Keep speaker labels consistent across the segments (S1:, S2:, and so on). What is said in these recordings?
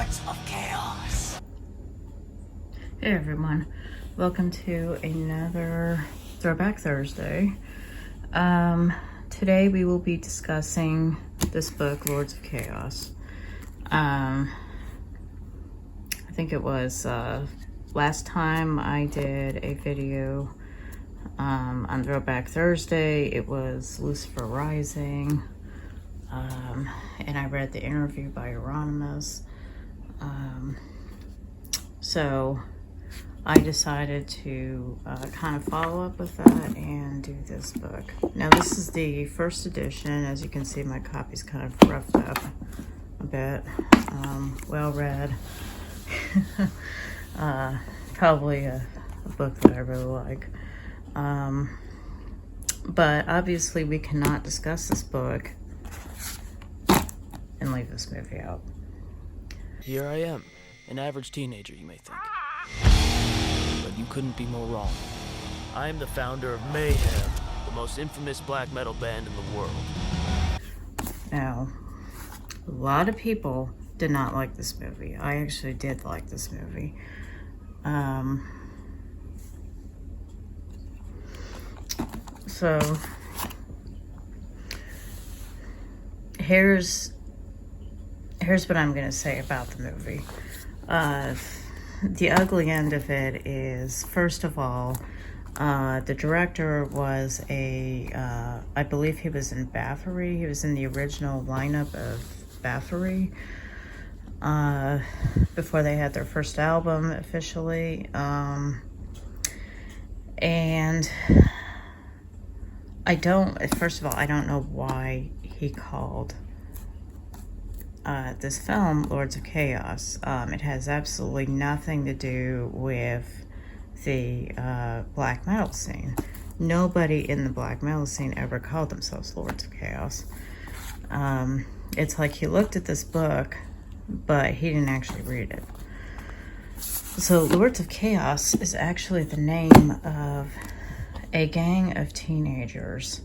S1: Lords of Chaos.
S2: Hey everyone, welcome to another Throwback Thursday. Today we will be discussing this book, Lords of Chaos. I think it was last time I did a video on Throwback Thursday, it was Lucifer Rising, and I read the interview by Euronymous. So I decided to kind of follow up with that and do this book. Now this is the first edition. As you can see, my copy's kind of roughed up a bit. Well read. Probably a book that I really like. But obviously we cannot discuss this book and leave this movie out.
S3: Here I am, an average teenager, you may think. But you couldn't be more wrong. I am the founder of Mayhem, the most infamous black metal band in the world.
S2: Now, a lot of people did not like this movie. I actually did like this movie. So, here's what I'm going to say about the movie. The ugly end of it is, first of all, the director was I believe he was in Bathory. He was in the original lineup of Bathory before they had their first album officially. And first of all, I don't know why he called this film Lords of Chaos. It has absolutely nothing to do with the black metal scene. Nobody in the black metal scene ever called themselves Lords of Chaos. It's like he looked at this book, but he didn't actually read it. So Lords of Chaos is actually the name of a gang of teenagers,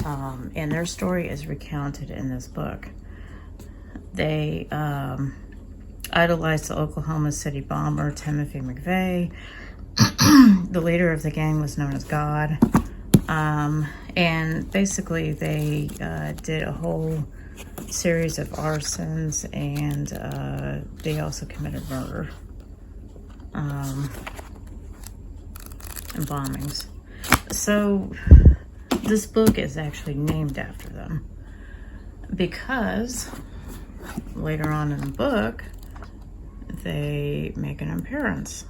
S2: and their story is recounted in this book. They idolized the Oklahoma City bomber Timothy McVeigh. The leader of the gang was known as God, and basically they did a whole series of arsons, and they also committed murder and bombings. So this book is actually named after them because later on in the book they make an appearance.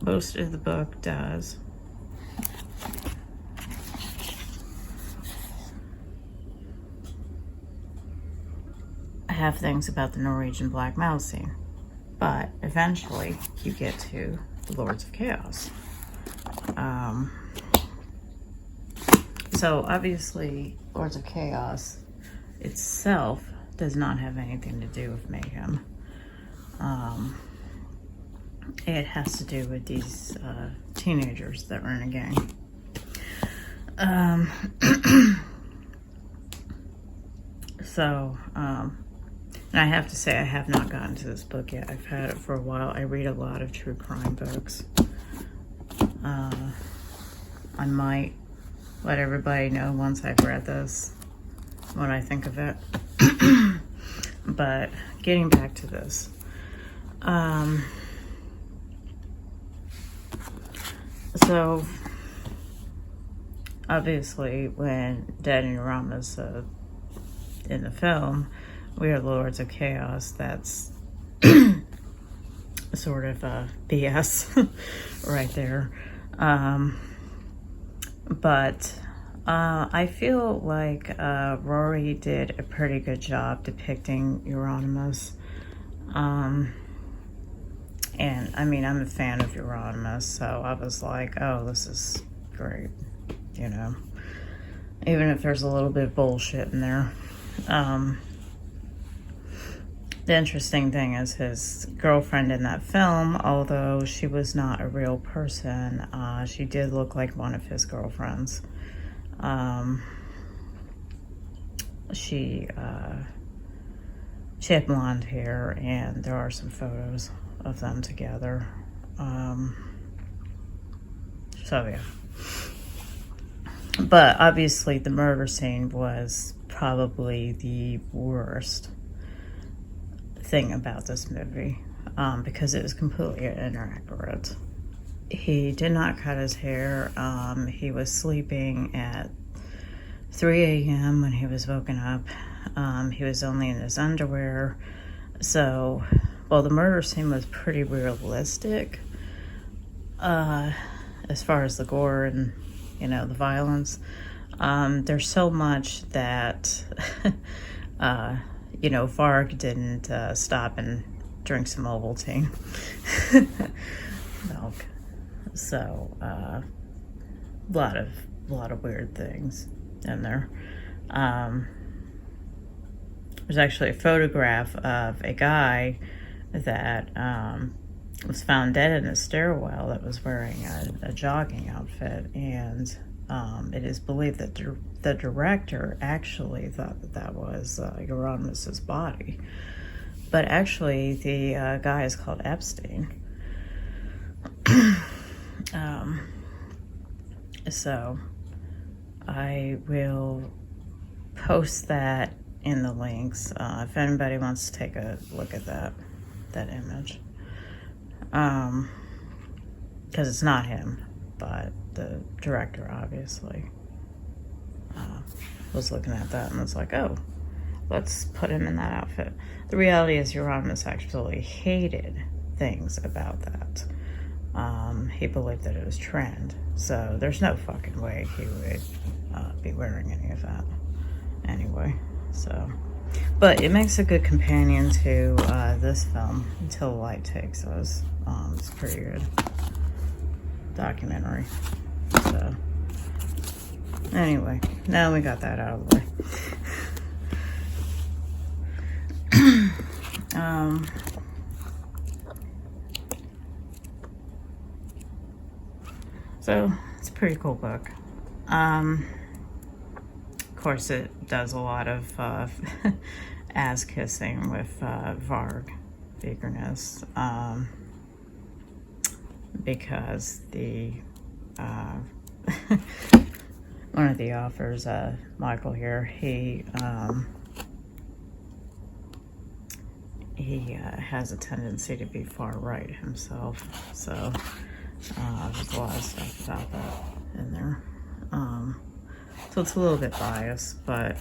S2: Most of the book does. Have things about the Norwegian black metal scene, but eventually you get to the Lords of Chaos. So obviously Lords of Chaos itself does not have anything to do with Mayhem. It has to do with these teenagers that were in a gang. And I have to say, I have not gotten to this book yet. I've had it for a while. I read a lot of true crime books. I might let everybody know once I've read this what I think of it. But getting back to this. So, obviously, when Dead and Euronymous in the film, we are Lords of Chaos, that's sort of BS right there. But I feel like Rory did a pretty good job depicting Euronymous. And I mean, I'm a fan of Euronymous, so I was like, oh, this is great, you know, even if there's a little bit of bullshit in there. The interesting thing is his girlfriend in that film, although she was not a real person, she did look like one of his girlfriends. She she had blonde hair, and there are some photos of them together. So yeah. But obviously the murder scene was probably the worst thing about this movie, because it was completely inaccurate. He did not cut his hair. He was sleeping at 3 a.m. when he was woken up. He was only in his underwear. So, well, the murder scene was pretty realistic, as far as the gore and, you know, the violence. There's so much that, you know, Varg didn't stop and drink some Ovaltine milk. So, a lot of weird things in there. There's actually a photograph of a guy that was found dead in a stairwell that was wearing a jogging outfit, and it is believed that the director actually thought that was Euronymous' body, but actually the guy is called Epstein. So I will post that in the links if anybody wants to take a look at that image, because it's not him, but the director obviously was looking at that and was like, oh, let's put him in that outfit. The reality is Euronymous actually hated things about that. He believed that it was trend, so there's no fucking way he would be wearing any of that anyway. So, but it makes a good companion to this film, Until the Light Takes Us. It's a pretty good documentary. So, anyway, now we got that out of the way. So, it's a pretty cool book. Of course, it does a lot of ass kissing with Varg Vikernes, because the one of the authors, Michael here, he has a tendency to be far right himself, so there's a lot of stuff about that in there. So it's a little bit biased, but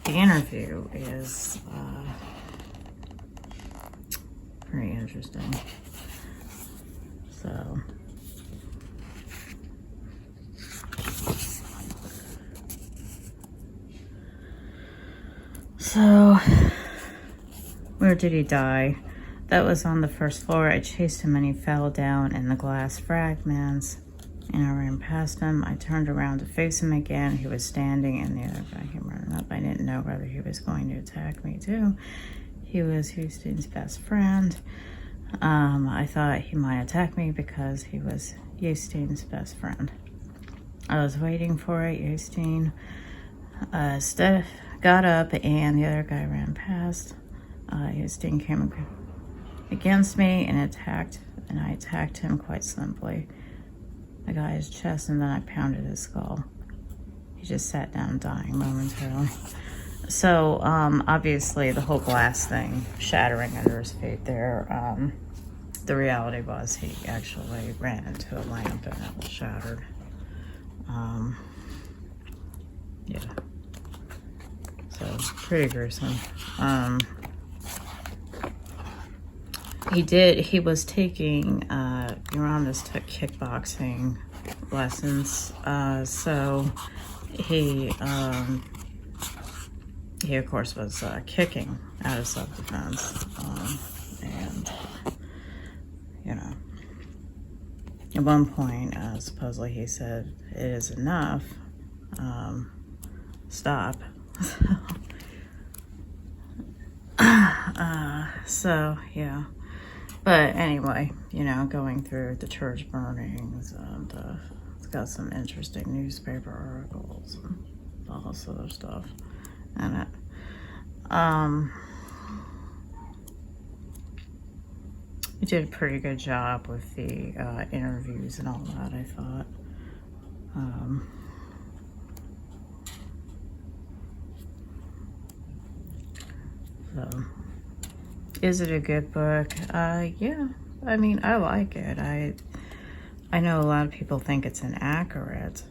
S2: the interview is pretty interesting. So, where did he die? That was on the first floor. I chased him and he fell down in the glass fragments, and I ran past him. I turned around to face him again. He was standing, and the other guy came running up. I didn't know whether he was going to attack me too. He was Houston's best friend. I thought he might attack me because he was Houston's best friend. I was waiting for it. Houston got up, and the other guy ran past. Houston came against me and attacked, and I attacked him quite simply. I got his chest, and then I pounded his skull. He just sat down dying momentarily. So, obviously, the whole glass thing shattering under his feet there, the reality was he actually ran into a lamp and it was shattered. Yeah. So, pretty gruesome. He was taking, Euronymous took kickboxing lessons, so he of course was kicking out of self-defense, and, you know, at one point, supposedly he said, "It is enough, stop." So, yeah. But anyway, you know, going through the church burnings, and it's got some interesting newspaper articles and all this other stuff in it. He did a pretty good job with the interviews and all that, I thought. So, is it a good book? Yeah. I mean, I like it. I know a lot of people think it's inaccurate,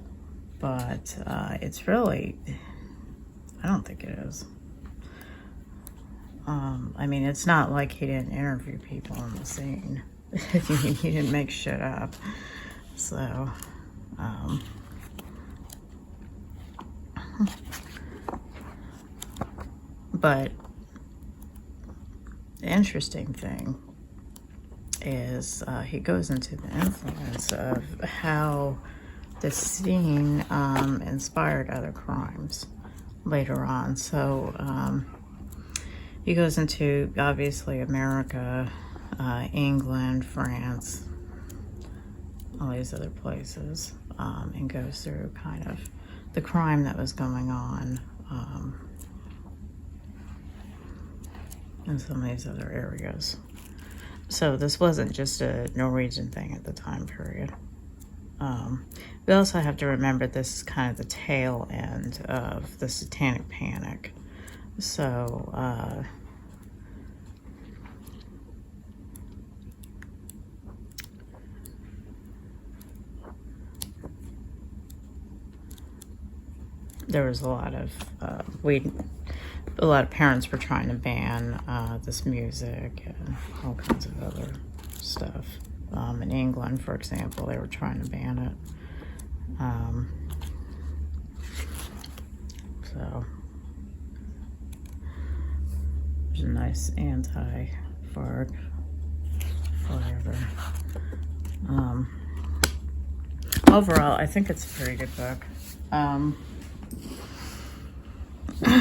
S2: but it's really, I don't think it is. I mean, it's not like he didn't interview people on the scene. He didn't make shit up. So, but the interesting thing is he goes into the influence of how the scene inspired other crimes later on. So he goes into, obviously, America, England, France, all these other places, and goes through kind of the crime that was going on in some of these other areas. So this wasn't just a Norwegian thing at the time period. We also have to remember this is kind of the tail end of the Satanic Panic. So, there was a lot of, a lot of parents were trying to ban this music and all kinds of other stuff. In England, for example, they were trying to ban it. So there's a nice anti-fart flavor. Overall, I think it's a pretty good book. A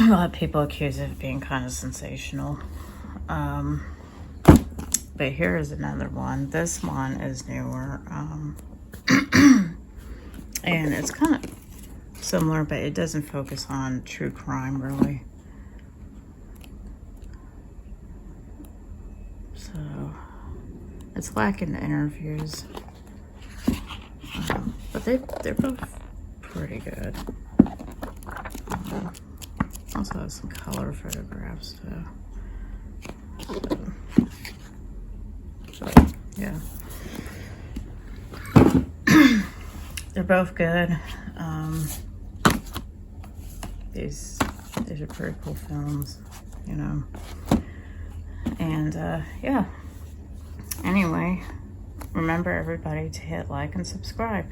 S2: lot of people accuse it of being kind of sensational. But here is another one. This one is newer. And it's kind of similar, but it doesn't focus on true crime, really. So, it's lacking the interviews. But they're both pretty good. Also has some color photographs, too. So, yeah. They're both good. These are pretty cool films, you know. And yeah. Anyway, remember everybody to hit like and subscribe.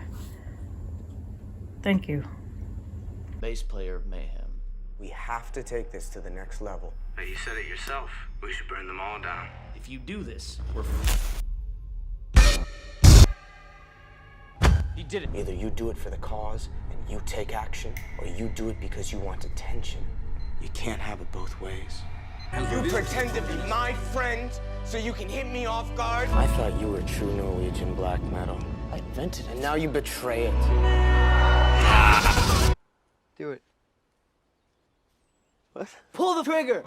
S2: Thank you.
S3: Bass player of Mayhem.
S1: We have to take this to the next level.
S4: But you said it yourself. We should burn them all down.
S3: If you do this, we're He did it.
S1: Either you do it for the cause and you take action, or you do it because you want attention.
S4: You can't have it both ways.
S1: You pretend to be my friend so you can hit me off guard? I thought you were true Norwegian black metal.
S3: I invented it.
S1: And now you betray it.
S4: Do it.
S1: What?
S3: Pull the trigger!